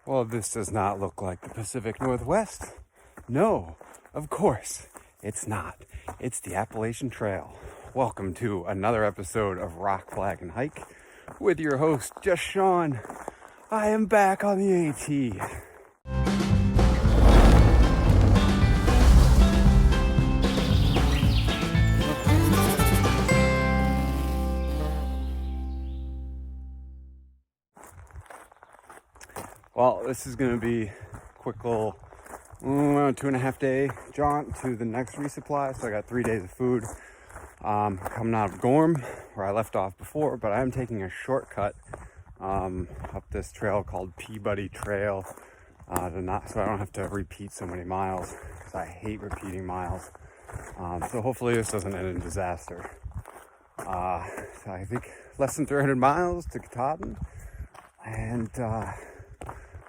Well, this does not look like the Pacific Northwest. No, of course, it's not. It's the Appalachian Trail. Welcome to another episode of Rock, Flag, and Hike with your host, Just Sean. I am back on the AT. Well, this is going to be a quick little 2.5 day jaunt to the next resupply. So I got 3 days of food. Coming out of Gorham, where I left off before, but I am taking a shortcut up this trail called Peabody Trail so I don't have to repeat so many miles, because I hate repeating miles. So hopefully this doesn't end in disaster. So I think less than 300 miles to Katahdin, and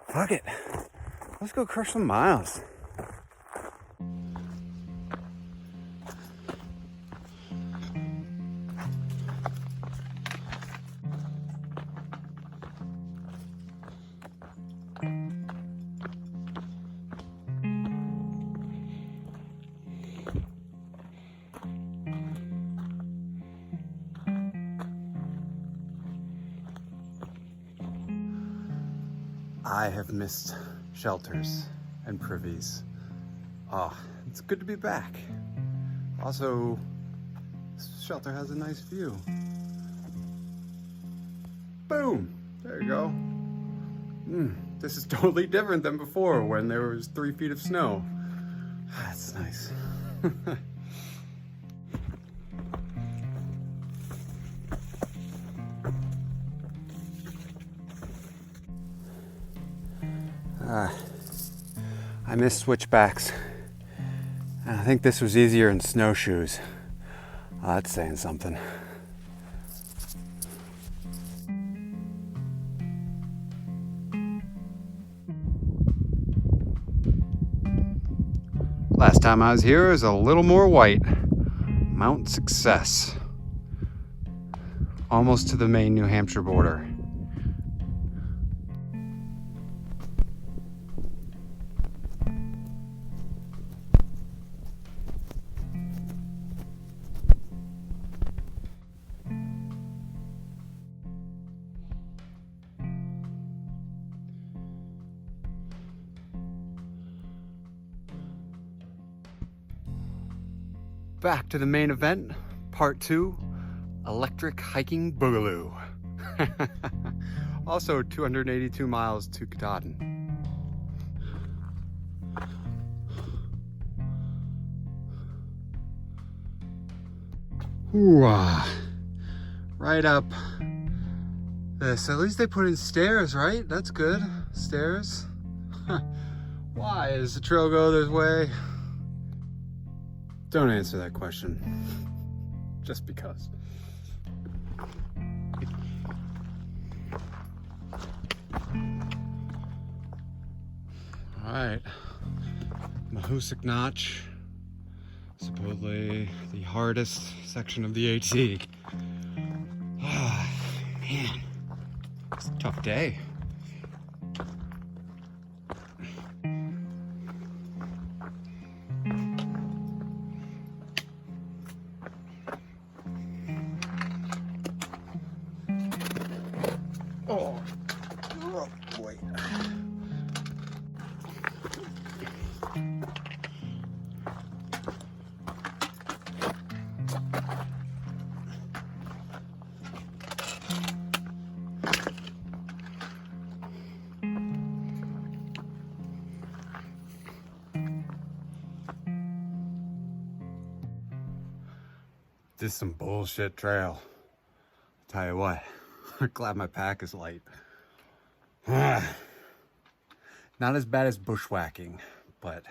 fuck it, let's go crush some miles. I have missed shelters and privies. Oh, it's good to be back. Also, this shelter has a nice view. Boom! There you go. This is totally different than before when there was 3 feet of snow. That's nice. I miss switchbacks. I think this was easier in snowshoes. That's saying something. Last time I was here, it was a little more white. Mount Success. Almost to the Maine, New Hampshire border. Back to the main event, part 2, electric hiking boogaloo. Also 282 miles to Katahdin. Ooh, right up this. At least they put in stairs, right? That's good. Stairs. Why? Does the trail go this way? Don't answer that question. Just because. Alright. Mahoosuc Notch. Supposedly the hardest section of the AT. Oh, man. It's a tough day. Oh boy. This is some bullshit trail. I'll tell you what. I'm glad my pack is light. Not as bad as bushwhacking, but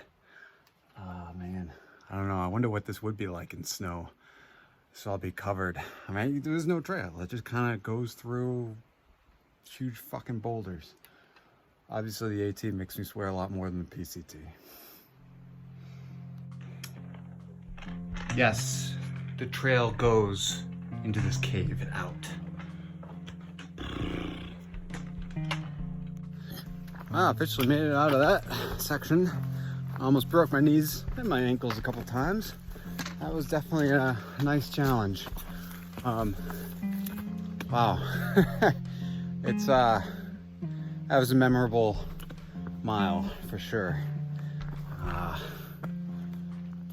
man, I don't know. I wonder what this would be like in snow. So I'll be covered. I mean, there's no trail. It just kind of goes through huge fucking boulders. Obviously, the AT makes me swear a lot more than the PCT. Yes, the trail goes into this cave and out. I officially made it out of that section. I almost broke my knees and my ankles a couple times. That was definitely a nice challenge. Wow. It's that was a memorable mile for sure.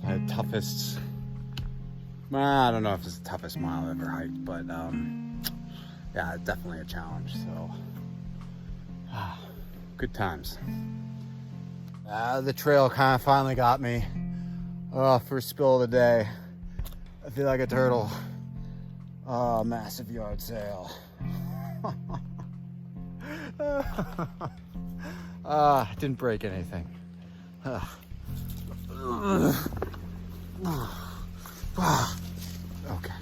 The toughest, I don't know if it's the toughest mile I've ever hiked, but yeah, it's definitely a challenge. So good times. The trail kind of finally got me. First spill of the day. I feel like a turtle. Massive yard sale. Didn't break anything. Okay.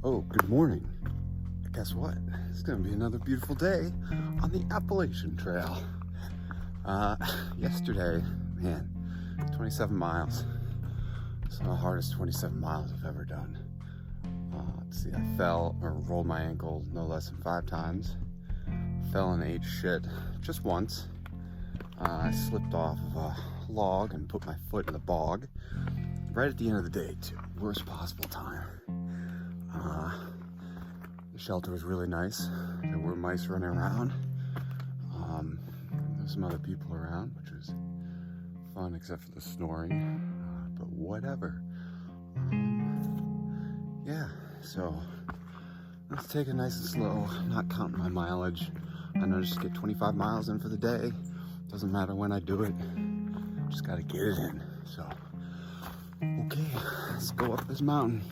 Oh, good morning. Guess what? It's gonna be another beautiful day on the Appalachian Trail. Yesterday, man, 27 miles. It's the hardest 27 miles I've ever done. Let's see, I fell or rolled my ankle no less than 5 times. Fell and ate shit just once. I slipped off of a log and put my foot in the bog right at the end of the day too. Worst possible time. The shelter was really nice. There were mice running around. There's some other people around, which was fun except for the snoring, but whatever. Yeah, so let's take it nice and slow. I'm not counting my mileage. I know just get 25 miles in for the day. Doesn't matter when I do it. Just gotta get it in. So, okay, let's go up this mountain.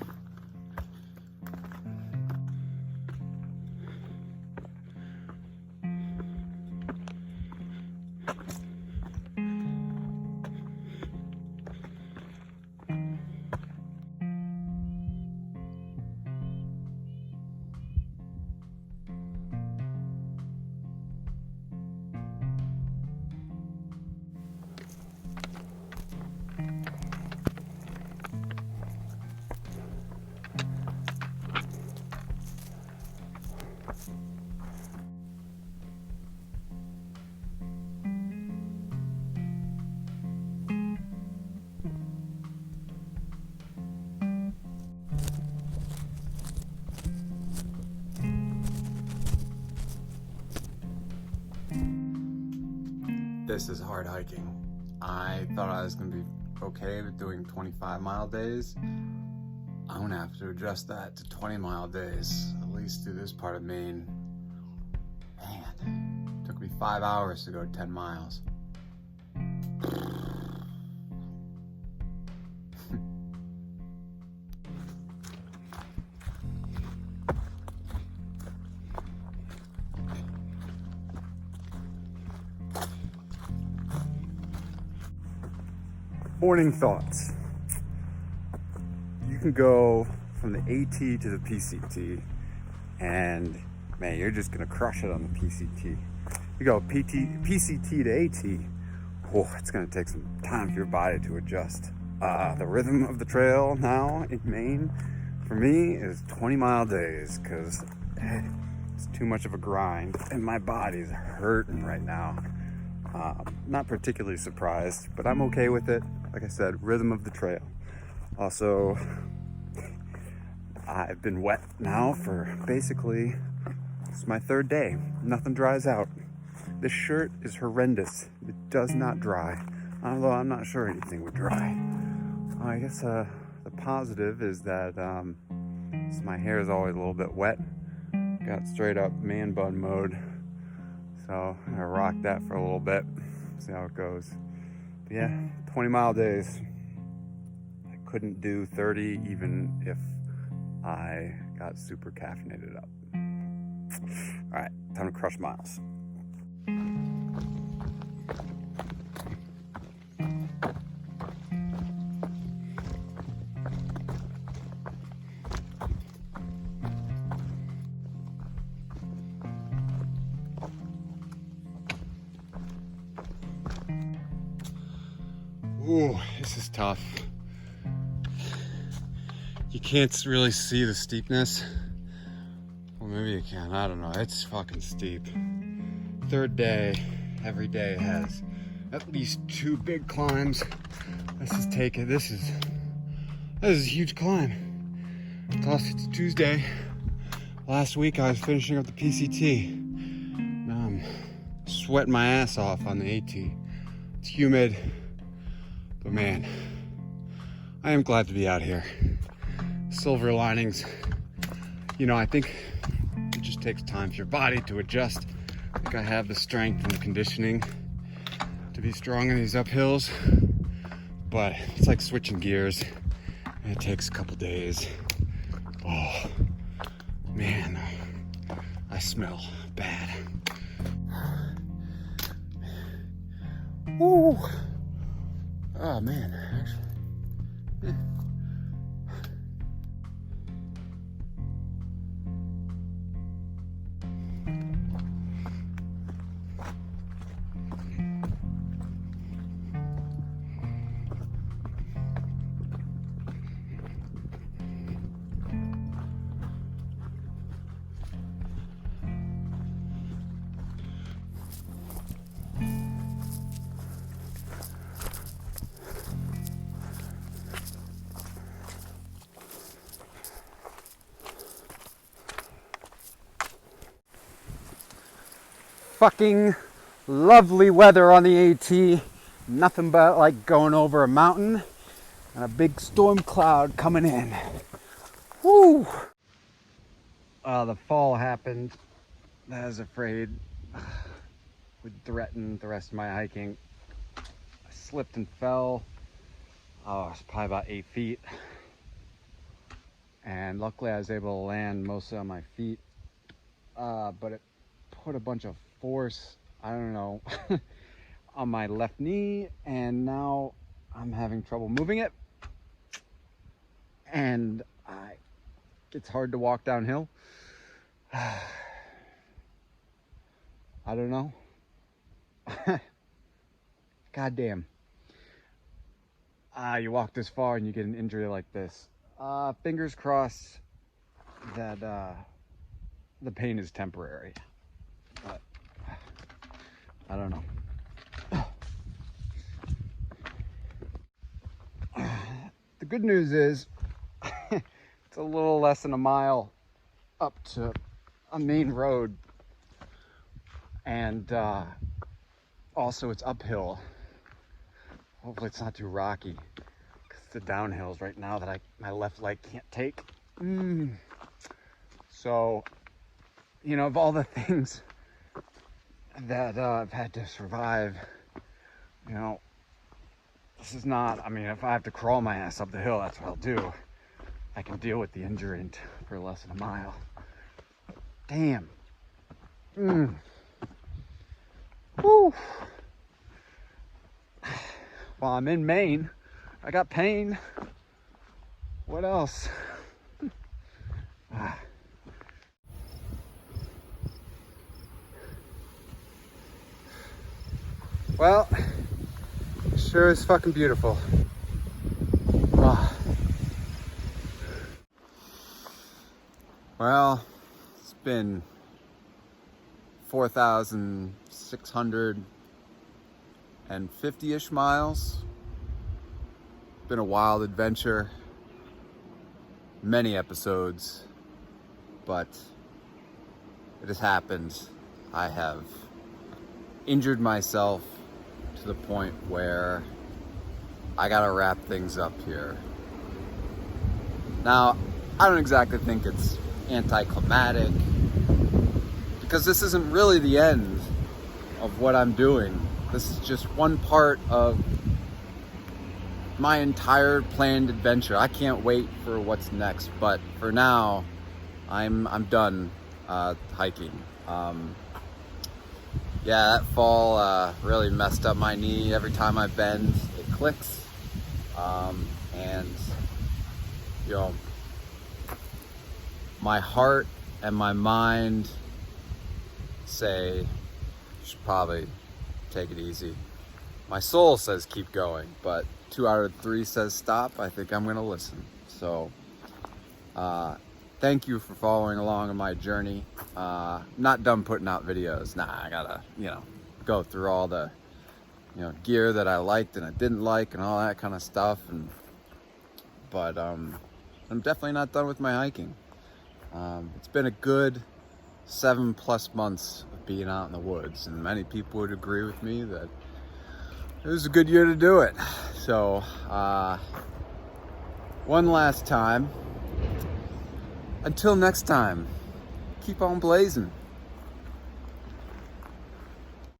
This is hard hiking. I thought I was gonna be okay with doing 25-mile days. I'm gonna have to adjust that to 20-mile days, at least through this part of Maine. Man, it took me 5 hours to go 10 miles. Morning thoughts. You can go from the AT to the PCT and man, you're just gonna crush it on the PCT. You go PCT to AT, oh, it's gonna take some time for your body to adjust. The rhythm of the trail now in Maine for me is 20-mile days because it's too much of a grind and my body's hurting right now. Not particularly surprised, but I'm okay with it. Like I said, rhythm of the trail. Also, I've been wet now for basically, it's my 3rd day. Nothing dries out. This shirt is horrendous. It does not dry, although I'm not sure anything would dry. I guess the positive is that my hair is always a little bit wet. Got straight up man bun mode. So I rock that for a little bit, see how it goes. But yeah, 20-mile days. I couldn't do 30 even if I got super caffeinated up. All right, time to crush miles. Ooh, this is tough. You can't really see the steepness. Well, maybe you can, I don't know. It's fucking steep. Third day, every day has at least 2 big climbs. This is a huge climb. Plus it's Tuesday. Last week I was finishing up the PCT. Now I'm sweating my ass off on the AT. It's humid, but man, I am glad to be out here. Silver linings. You know, I think it just takes time for your body to adjust. I think I have the strength and the conditioning to be strong in these uphills, but it's like switching gears and it takes a couple days. Oh man, I smell bad. Ooh. Oh man, actually. Yeah. Fucking lovely weather on the AT. Nothing but like going over a mountain and a big storm cloud coming in. Woo! The fall happened. I was afraid would threaten the rest of my hiking. I slipped and fell. Oh, it was probably about 8 feet. And luckily I was able to land mostly on my feet. But it put a bunch of force, I don't know, on my left knee, and now I'm having trouble moving it, and it's hard to walk downhill. I don't know. God damn. You walk this far and you get an injury like this. Fingers crossed that the pain is temporary, but I don't know. The good news is it's a little less than a mile up to a main road, and also it's uphill. Hopefully it's not too rocky, because the downhills right now that my left leg can't take. So, you know, of all the things that I've had to survive, you know, this is not, I mean, if I have to crawl my ass up the hill, that's what I'll do. I can deal with the injury for less than a mile. Damn. Woo. While I'm in Maine, I got pain. What else? Well, sure is fucking beautiful. Well, it's been 4,650-ish miles. Been a wild adventure. Many episodes, but it has happened. I have injured myself to the point where I gotta wrap things up here. Now, I don't exactly think it's anticlimactic, because this isn't really the end of what I'm doing. This is just one part of my entire planned adventure. I can't wait for what's next, but for now, I'm done hiking. Yeah, that fall really messed up my knee. Every time I bend, it clicks. And, you know, my heart and my mind say you should probably take it easy. my soul says keep going, but 2 out of 3 says stop. I think I'm gonna listen. So thank you for following along on my journey. Not done putting out videos. Nah, I gotta, go through all the, gear that I liked and I didn't like and all that kind of stuff. But I'm definitely not done with my hiking. It's been a good 7+ months of being out in the woods, and many people would agree with me that it was a good year to do it. So, one last time, until next time, keep on blazing.